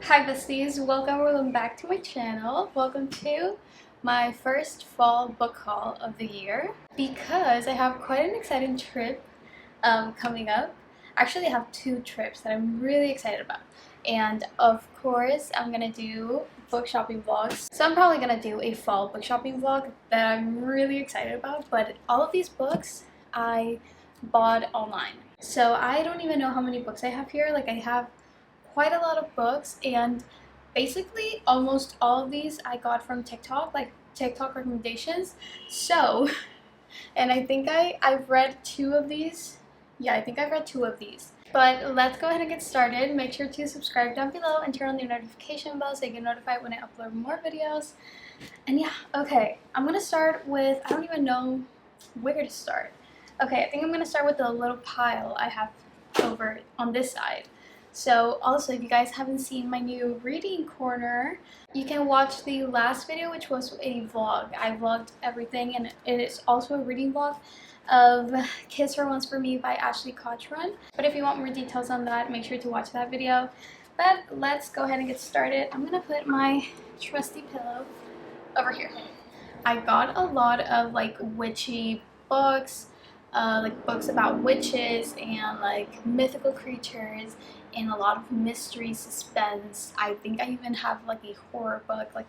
Hi besties, welcome back to my channel. Welcome to my first fall book haul of the year because I have quite an exciting trip coming up. Actually, I have two trips that I'm really excited about. And of course, I'm gonna do book shopping vlogs. So I'm probably gonna do a fall book shopping vlog that I'm really excited about, but all of these books I bought online. So I don't even know how many books I have here. Like I have quite a lot of books, and basically almost all of these I got from TikTok, like TikTok recommendations. So and I think I've read two of these. Yeah, I think I've read two of these. But let's go ahead and get started. Make sure to subscribe down below and turn on the notification bell so you get notified when I upload more videos. And yeah, okay, I'm gonna start with, I don't even know where to start. Okay, I think I'm gonna start with the little pile I have over on this side. So also, if you guys haven't seen my new reading corner, you can watch the last video, which was a vlog. I vlogged everything, and it is also a reading vlog of Kiss Her Once For Me by Ashley Cotran. But if you want more details on that, make sure to watch that video. But let's go ahead and get started. I'm gonna put my trusty pillow over here. I got a lot of like witchy books, like books about witches and like mythical creatures and a lot of mystery suspense. I think I even have like a horror book. Like,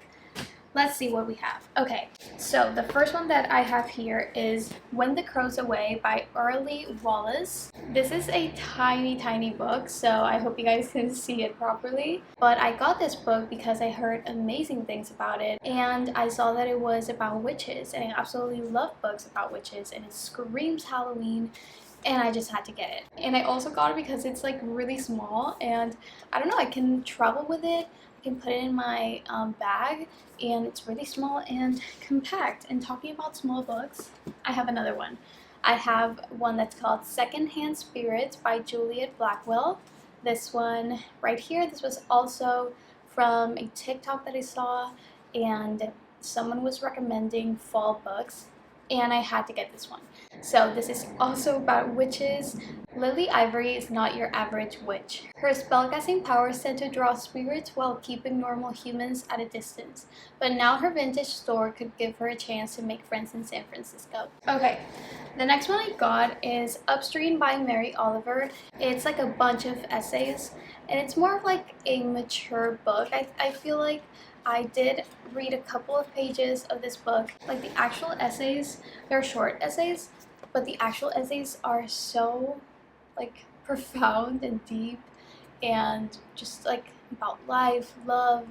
let's see what we have. Okay, so the first one that I have here is When the Crow's Away by Early Wallace. This is a tiny book, so I hope you guys can see it properly. But I got this book because I heard amazing things about it, and I saw that it was about witches, and I absolutely love books about witches, and it screams Halloween, and I just had to get it. And I also got it because it's like really small, and I don't know, I can travel with it. I can put it in my bag, and it's really small and compact. And talking about small books, I have another one. I have one that's called Secondhand Spirits by Juliet Blackwell. This one right here, this was also from a TikTok that I saw, and someone was recommending fall books, and I had to get this one. So this is also about witches. Lily Ivory is not your average witch. Her spellcasting powers tend to draw spirits while keeping normal humans at a distance. But now her vintage store could give her a chance to make friends in San Francisco. Okay, the next one I got is Upstream by Mary Oliver. It's like a bunch of essays, and it's more of like a mature book. I feel like I did read a couple of pages of this book. Like the actual essays, they're short essays, but the actual essays are so like profound and deep, and just like about life, love,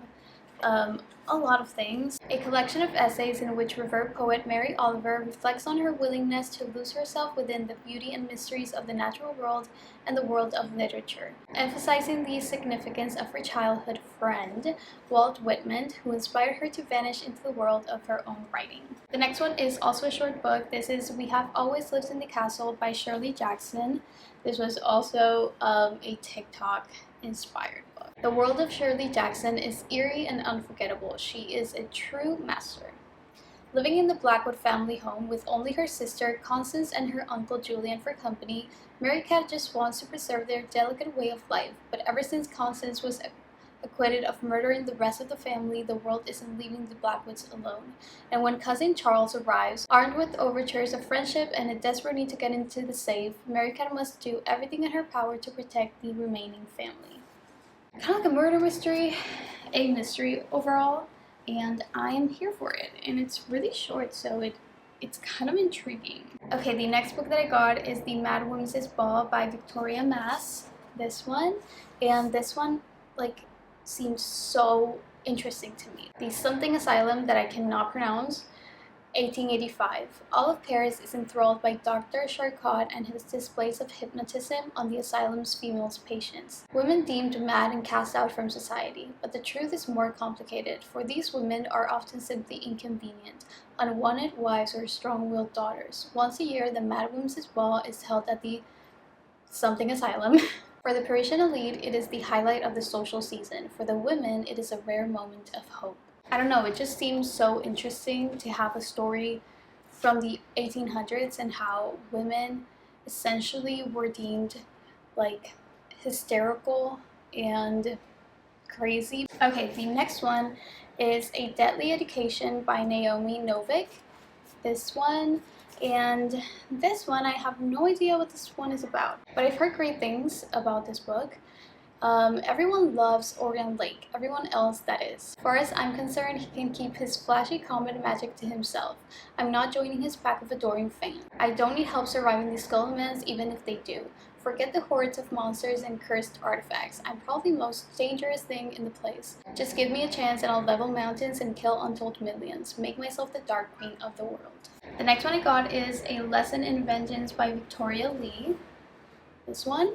a lot of things. A collection of essays in which revered poet Mary Oliver reflects on her willingness to lose herself within the beauty and mysteries of the natural world and the world of literature, emphasizing the significance of her childhood friend, Walt Whitman, who inspired her to vanish into the world of her own writing. The next one is also a short book. This is We Have Always Lived in the Castle by Shirley Jackson. This was also a TikTok inspired book. The world of Shirley Jackson is eerie and unforgettable. She is a true master. Living in the Blackwood family home with only her sister Constance and her uncle Julian for company, Mary Cat just wants to preserve their delicate way of life. But ever since Constance was acquitted of murdering the rest of the family, the world isn't leaving the Blackwoods alone. And when cousin Charles arrives, armed with overtures of friendship and a desperate need to get into the safe, Mary Cat must do everything in her power to protect the remaining family. Kind of like a murder mystery, a mystery overall, and I am here for it. And it's really short, so it's kind of intriguing. Okay, the next book that I got is The Mad Women's Ball by Victoria Mass. This one, and this one like seems so interesting to me. The Something Asylum that I cannot pronounce. 1885. All of Paris is enthralled by Dr. Charcot and his displays of hypnotism on the asylum's female patients. Women deemed mad and cast out from society, but the truth is more complicated, for these women are often simply inconvenient, unwanted wives or strong-willed daughters. Once a year, the Mad Women's Ball is held at the Something Asylum. For the Parisian elite, it is the highlight of the social season. For the women, it is a rare moment of hope. I don't know, it just seems so interesting to have a story from the 1800s and how women essentially were deemed like hysterical and crazy. Okay, the next one is A Deadly Education by Naomi Novik. This one, and this one, I have no idea what this one is about, but I've heard great things about this book. Everyone loves Orion Lake, everyone else that is. As far as I'm concerned, he can keep his flashy combat magic to himself. I'm not joining his pack of adoring fans. I don't need help surviving these Skullmans, even if they do. Forget the hordes of monsters and cursed artifacts. I'm probably the most dangerous thing in the place. Just give me a chance and I'll level mountains and kill untold millions. Make myself the Dark Queen of the world. The next one I got is A Lesson in Vengeance by Victoria Lee. This one.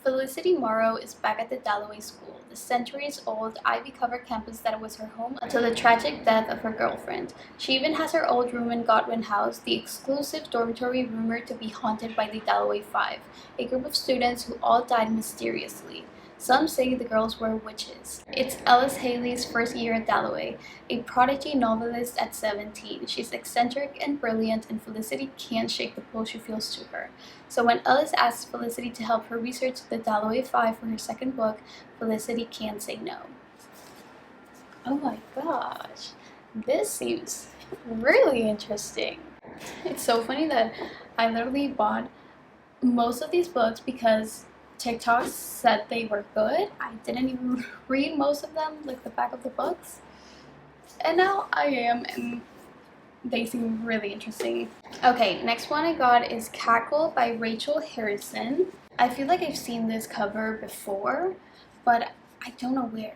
Felicity Morrow is back at the Dalloway School, the centuries-old ivy-covered campus that was her home until the tragic death of her girlfriend. She even has her old room in Godwin House, the exclusive dormitory rumored to be haunted by the Dalloway Five, a group of students who all died mysteriously. Some say the girls were witches. It's Ellis Haley's first year at Dalloway, a prodigy novelist at 17. She's eccentric and brilliant, and Felicity can't shake the pull she feels to her. So when Ellis asks Felicity to help her research the Dalloway Five for her second book, Felicity can't say no. Oh my gosh, this seems really interesting. It's so funny that I literally bought most of these books because TikTok said they were good. I didn't even read most of them, like the back of the books. And now I am, and they seem really interesting. Okay, next one I got is Cackle by Rachel Harrison. I feel like I've seen this cover before, but I don't know where.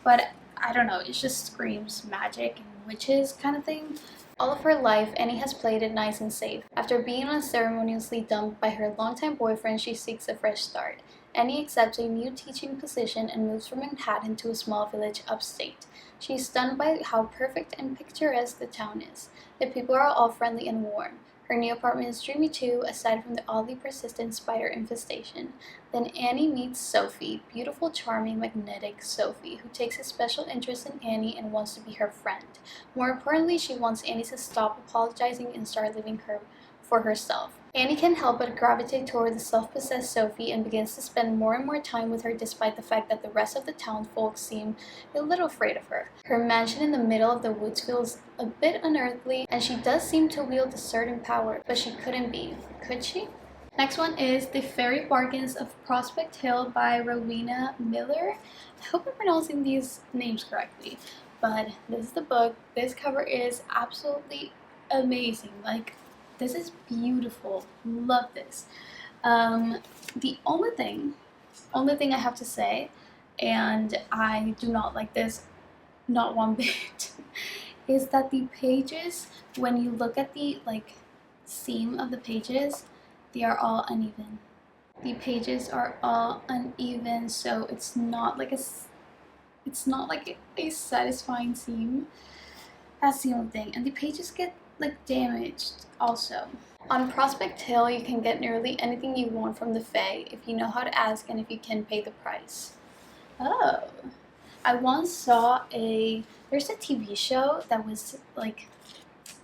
But I don't know, it just screams magic and witches kind of thing. All of her life, Annie has played it nice and safe. After being unceremoniously dumped by her longtime boyfriend, she seeks a fresh start. Annie accepts a new teaching position and moves from Manhattan to a small village upstate. She is stunned by how perfect and picturesque the town is. The people are all friendly and warm. Her new apartment is dreamy too, aside from the oddly persistent spider infestation. Then Annie meets Sophie, beautiful, charming, magnetic Sophie, who takes a special interest in Annie and wants to be her friend. More importantly, she wants Annie to stop apologizing and start living for herself. Annie can't help but gravitate toward the self-possessed Sophie and begins to spend more and more time with her despite the fact that the rest of the town folks seem a little afraid of her. Her mansion in the middle of the woods feels a bit unearthly, and she does seem to wield a certain power, but she couldn't be, could she? Next one is The Fairy Bargains of Prospect Hill by Rowena Miller. I hope I'm pronouncing these names correctly, but this is the book. This cover is absolutely amazing. Like, this is beautiful. Love this. The only thing I have to say, and I do not like this, not one bit, is that the pages, when you look at the seam of the pages, they are all uneven. The pages are all uneven, so it's not like a satisfying seam. That's the only thing. And the pages get damaged also. On Prospect Hill, you can get nearly anything you want from the Fae if you know how to ask and if you can pay the price. Oh. I once saw there's a TV show that was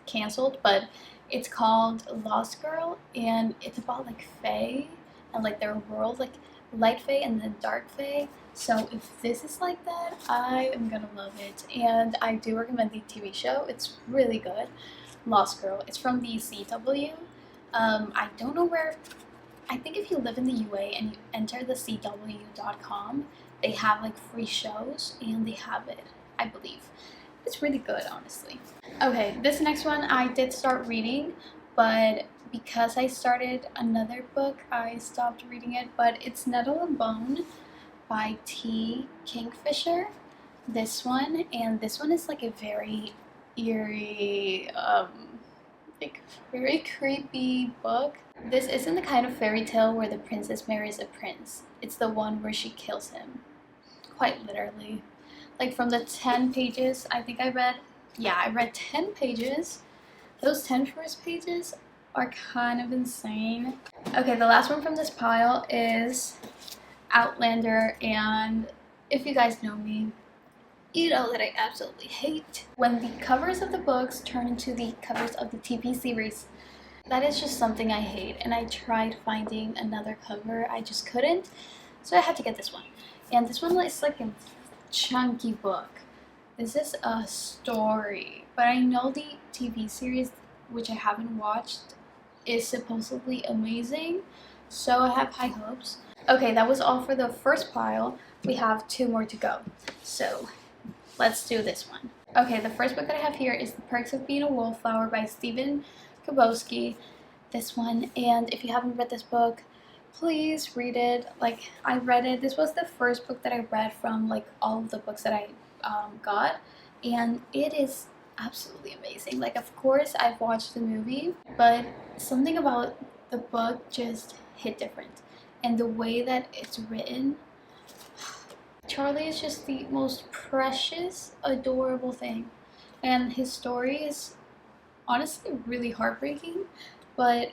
canceled, but it's called Lost Girl, and it's about Fae and their world, light Fae and then dark Fae. So if this is like that, I am gonna love it, and I do recommend the TV show. It's really good. Lost Girl. It's from the CW. I don't know where. I think if you live in the UA and you enter the CW.com, they have free shows, and they have it, I believe. It's really good, honestly. Okay, this next one I did start reading, but because I started another book, I stopped reading it. But it's Nettle and Bone by T. Kingfisher. This one, and this one is a very eerie, very creepy book. This isn't the kind of fairy tale where the princess marries a prince. It's the one where she kills him. Quite literally. From the 10 pages I think I read, I read 10 pages. Those 10 first pages are kind of insane. Okay, the last one from this pile is Outlander, and if you guys know me, you know that I absolutely hate when the covers of the books turn into the covers of the TV series. That is just something I hate, and I tried finding another cover. I just couldn't. So I had to get this one. And this one is like a chunky book. This is a story, but I know the TV series, which I haven't watched, is supposedly amazing, so I have high hopes. Okay, that was all for the first pile. We have 2 more to go, so let's do this one. Okay, the first book that I have here is The Perks of Being a Wallflower by Stephen Chbosky. This one, and if you haven't read this book, please read it. Like, I read it. This was the first book that I read from like all of the books that I got, and it is absolutely amazing. Like, of course I've watched the movie, but something about the book just hit different, and the way that it's written, Charlie is just the most precious, adorable thing, and his story is honestly really heartbreaking, but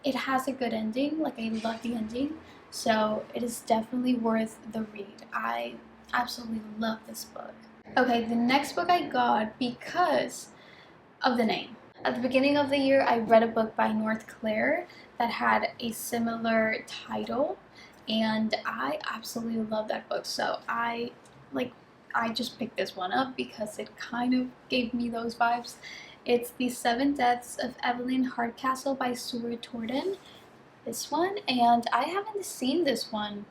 it has a good ending. Like, I love the ending, so it is definitely worth the read. I absolutely love this book. Okay, the next book I got because of the name. At the beginning of the year, I read a book by North Claire that had a similar title, and I absolutely love that book. So I just picked this one up because it kind of gave me those vibes. It's The 7 Deaths of Evelyn Hardcastle by Stuart Torden. This one, and I haven't seen this one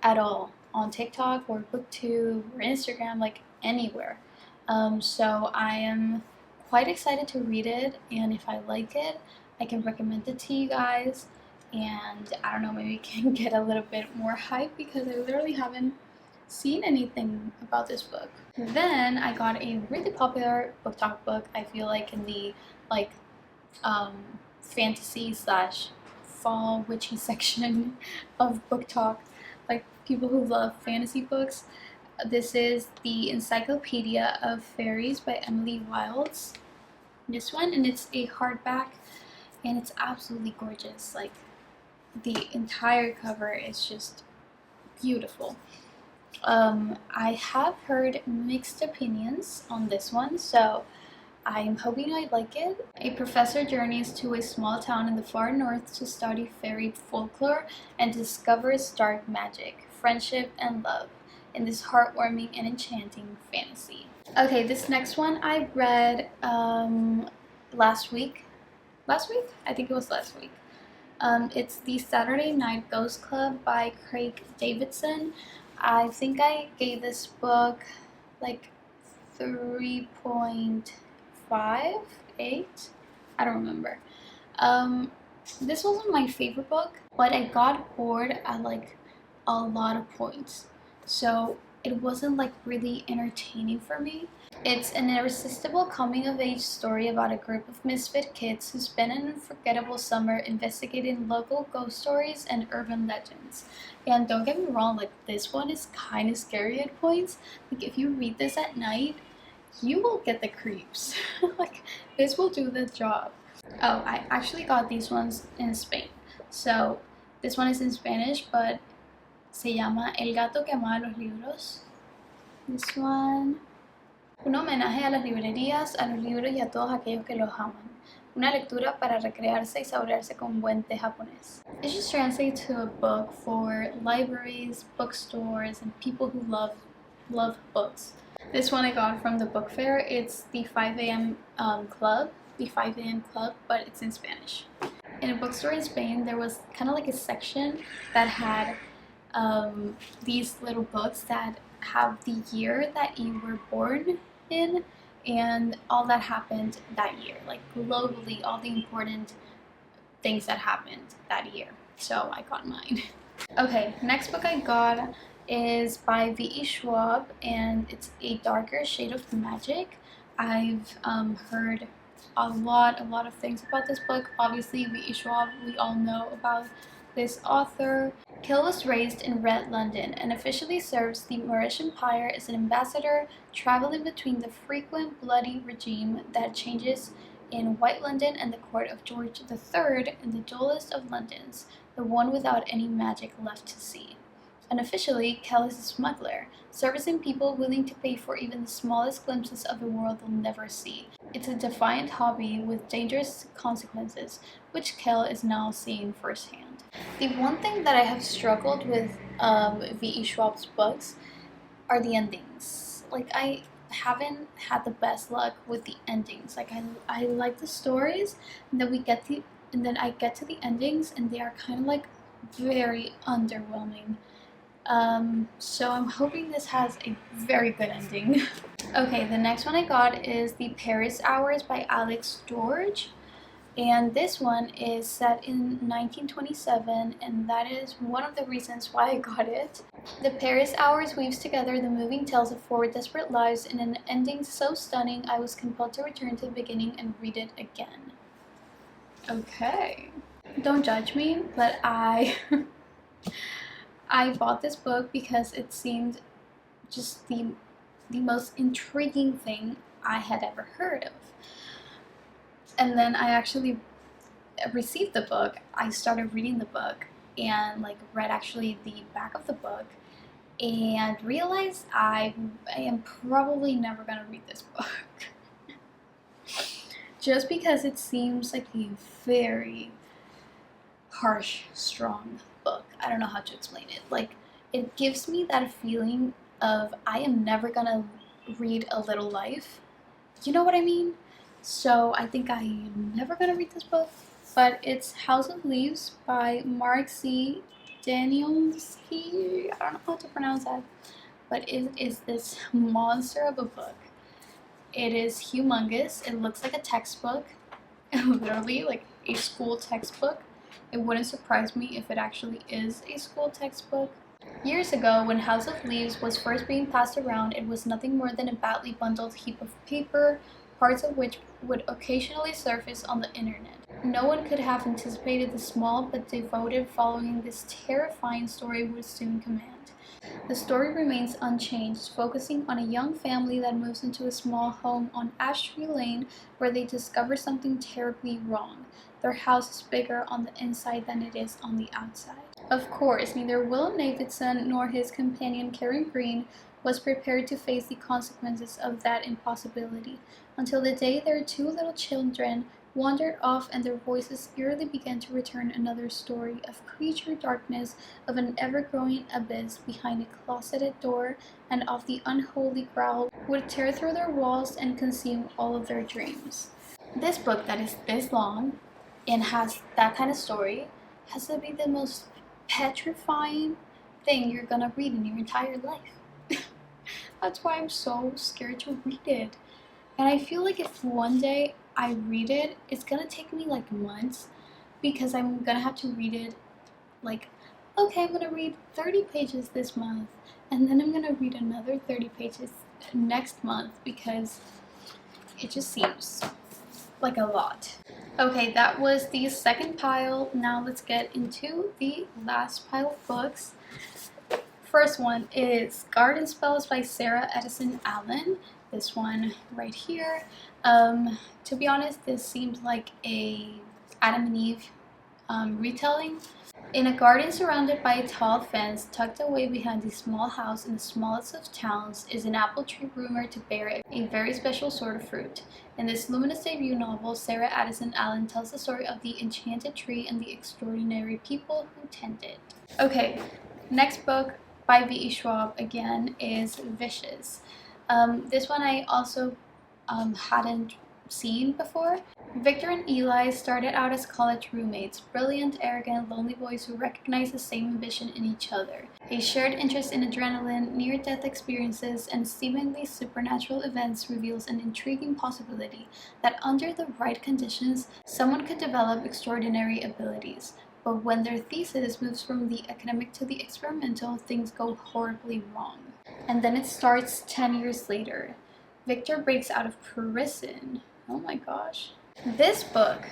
at all on TikTok or BookTube or Instagram, like anywhere. So I am quite excited to read it, and if I like it, I can recommend it to you guys, and I don't know, maybe we can get a little bit more hype because I literally haven't seen anything about this book. Then I got a really popular book talk book, I feel like, in the like fantasy slash fall witchy section of book talk, like people who love fantasy books. This is the Encyclopedia of Fairies by Emily Wilds. This one, and it's a hardback, and it's absolutely gorgeous. Like, the entire cover is just beautiful. I have heard mixed opinions on this one, so I'm hoping I like it. A professor journeys to a small town in the far north to study fairy folklore and discovers dark magic, friendship, and love in this heartwarming and enchanting fantasy. Okay, this next one I read last week. I think it was last week. It's The Saturday Night Ghost Club by Craig Davidson. I think I gave this book like 3.58. I don't remember. This wasn't my favorite book, but I got bored at like a lot of points, so it wasn't like really entertaining for me. It's an irresistible coming-of-age story about a group of misfit kids who spend an unforgettable summer investigating local ghost stories and urban legends. And don't get me wrong, like, this one is kind of scary at points. Like, if you read this at night, you will get the creeps. Like, this will do the job. Oh, I actually got these ones in Spain. So this one is in Spanish, but se llama El gato que amaba los libros. This one. Un homenaje a las librerías, a los libros y a todos aquellos que los aman. Una lectura para recrearse y saborearse con buen té japonés. It just translates to a book for libraries, bookstores, and people who love books. This one I got from the book fair. It's the 5 a.m. Club, but it's in Spanish. In a bookstore in Spain, there was kind of like a section that had these little books that have the year that you were born in and all that happened that year, like globally, all the important things that happened that year. So I got mine. Okay, next book I got is by V.E. Schwab, and it's A Darker Shade of Magic. I've heard a lot of things about this book. Obviously, V.E. Schwab, we all know about this author. Kill was raised in Red London and officially serves the Moorish Empire as an ambassador, traveling between the frequent bloody regime that changes in White London and the court of George III and the dullest of Londons, the one without any magic left to see. Unofficially, Kell is a smuggler, servicing people willing to pay for even the smallest glimpses of the world they'll never see. It's a defiant hobby with dangerous consequences, which Kell is now seeing firsthand. The one thing that I have struggled with V.E. Schwab's books are the endings. Like, I haven't had the best luck with the endings. Like, I like the stories, and then I get to the endings, and they are kind of like very underwhelming. So I'm hoping this has a very good ending. Okay, the next one I got is The Paris Hours by Alex George. And this one is set in 1927, and that is one of the reasons why I got it. The Paris Hours weaves together the moving tales of four desperate lives in an ending so stunning I was compelled to return to the beginning and read it again. Okay. Don't judge me, but I bought this book because it seemed just the most intriguing thing I had ever heard of. And then I actually received the book. I started reading the book and like read actually the back of the book and realized I am probably never gonna read this book. Just because it seems like a very harsh, strong book. I don't know how to explain it. Like, it gives me that feeling of I am never gonna read A Little Life. You know what I mean? So I think I'm never gonna read this book, but it's House of Leaves by Mark C. Danielski. I don't know how to pronounce that, but it is this monster of a book. It is humongous. It looks like a textbook, literally like a school textbook. It wouldn't surprise me if it actually is a school textbook. Years ago, when House of Leaves was first being passed around, it was nothing more than a badly bundled heap of paper, parts of which would occasionally surface on the internet. No one could have anticipated the small but devoted following this terrifying story would soon command. The story remains unchanged, focusing on a young family that moves into a small home on Ash Tree Lane where they discover something terribly wrong. Their house is bigger on the inside than it is on the outside. Of course, neither Willem Davidson nor his companion Karen Green was prepared to face the consequences of that impossibility, until the day their two little children wandered off and their voices eerily began to return another story of creature darkness, of an ever-growing abyss behind a closeted door, and of the unholy growl would tear through their walls and consume all of their dreams. This book that is this long and has that kind of story has to be the most petrifying thing you're gonna read in your entire life. That's why I'm so scared to read it. And I feel like if one day I read it, it's gonna take me like months because I'm gonna have to read it like, okay, I'm gonna read 30 pages this month and then I'm gonna read another 30 pages next month because it just seems like a lot. Okay, that was the second pile. Now let's get into the last pile of books. First one is Garden Spells by Sarah Edison Allen. This one right here. To be honest, this seems like a Adam and Eve retelling. In a garden surrounded by a tall fence, tucked away behind a small house in the smallest of towns, is an apple tree rumored to bear a very special sort of fruit. In this luminous debut novel, Sarah Addison Allen tells the story of the enchanted tree and the extraordinary people who tend it. Okay, next book by V.E. Schwab again is Viscious. This one I also hadn't seen before. Victor and Eli started out as college roommates, brilliant, arrogant, lonely boys who recognize the same ambition in each other. A shared interest in adrenaline, near-death experiences, and seemingly supernatural events reveals an intriguing possibility that under the right conditions, someone could develop extraordinary abilities. But when their thesis moves from the academic to the experimental, things go horribly wrong. And then it starts 10 years later. Victor breaks out of prison. Oh my gosh. This book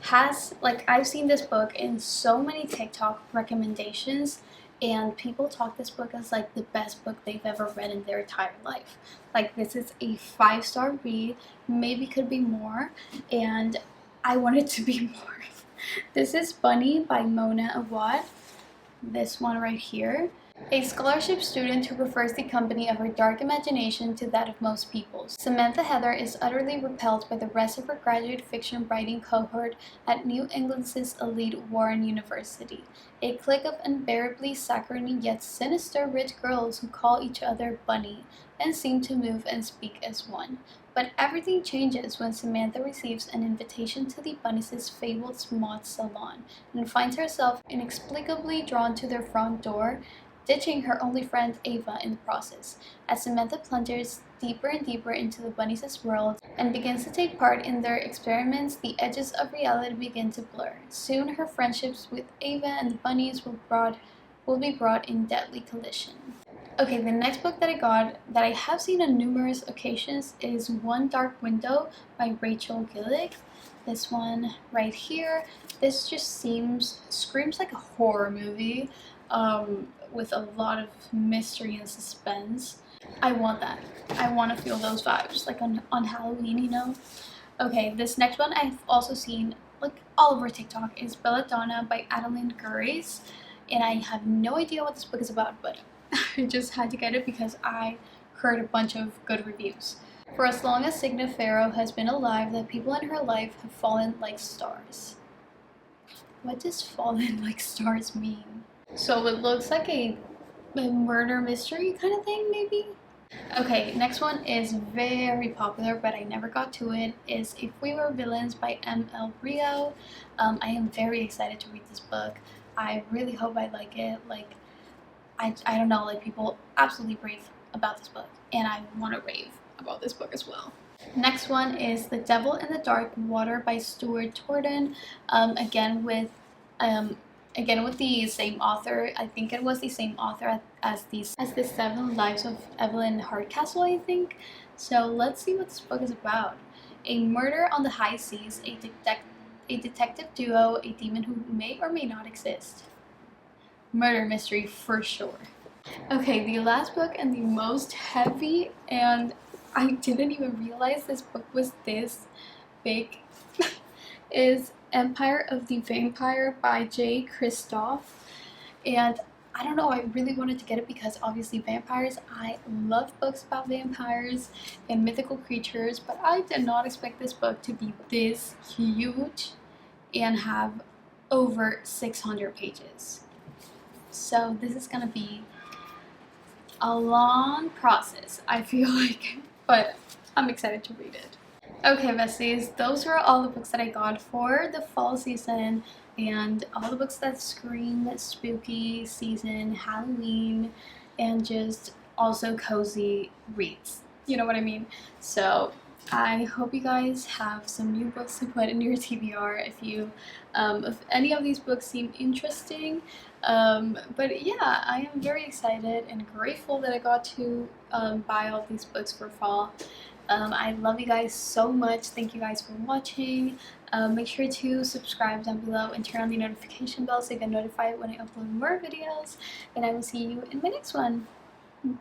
has, like, I've seen this book in so many TikTok recommendations, and people talk this book as like the best book they've ever read in their entire life. Like, this is a 5-star read, maybe could be more, and I want it to be more. This is Bunny by Mona Awad. This one right here. A scholarship student who prefers the company of her dark imagination to that of most people's. Samantha Heather is utterly repelled by the rest of her graduate fiction writing cohort at New England's elite Warren University, a clique of unbearably saccharine yet sinister rich girls who call each other Bunny and seem to move and speak as one. But everything changes when Samantha receives an invitation to the Bunnies' fabled moth salon and finds herself inexplicably drawn to their front door, ditching her only friend Ava in the process. As Samantha plunges deeper and deeper into the Bunnies' world and begins to take part in their experiments, the edges of reality begin to blur. Soon her friendships with Ava and the Bunnies will be brought in deadly collision. Okay, the next book that I got that I have seen on numerous occasions is One Dark Window by Rachel Gillick. This one right here. This just screams like a horror movie with a lot of mystery and suspense. I want that. I want to feel those vibes like on Halloween, you know? Okay, this next one I've also seen like all over TikTok is Belladonna by Adeline Grace, and I have no idea what this book is about, but I just had to get it because I heard a bunch of good reviews. For as long as Signa Farrow has been alive, the people in her life have fallen like stars. What does fallen like stars mean? So it looks like a murder mystery kind of thing, maybe? Okay, next one is very popular, but I never got to it, is If We Were Villains by M.L. Rio. I am very excited to read this book. I really hope I like it. Like, I don't know, like people absolutely rave about this book, and I want to rave about this book as well. Next one is The Devil in the Dark Water by Stuart Torden. Again with the same author. I think it was the same author as the 7 Lives of Evelyn Hardcastle, I think. So let's see what this book is about. A murder on the high seas, a detective duo, a demon who may or may not exist. Murder mystery for sure. Okay, the last book and the most heavy, and I didn't even realize this book was this big, is Empire of the Vampire by J. Christoph. And I don't know, I really wanted to get it because obviously vampires, I love books about vampires and mythical creatures, but I did not expect this book to be this huge and have over 600 pages. So this is gonna be a long process, I feel like, but I'm excited to read it. Okay, besties, those were all the books that I got for the fall season and all the books that scream spooky season, Halloween, and just also cozy reads. You know what I mean? So I hope you guys have some new books to put in your TBR if any of these books seem interesting. But yeah, I am very excited and grateful that I got to buy all these books for fall. I love you guys so much. Thank you guys for watching. Make sure to subscribe down below and turn on the notification bell so you get notified when I upload more videos. And I will see you in my next one.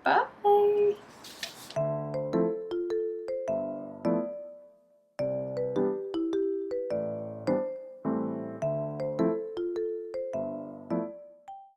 Bye!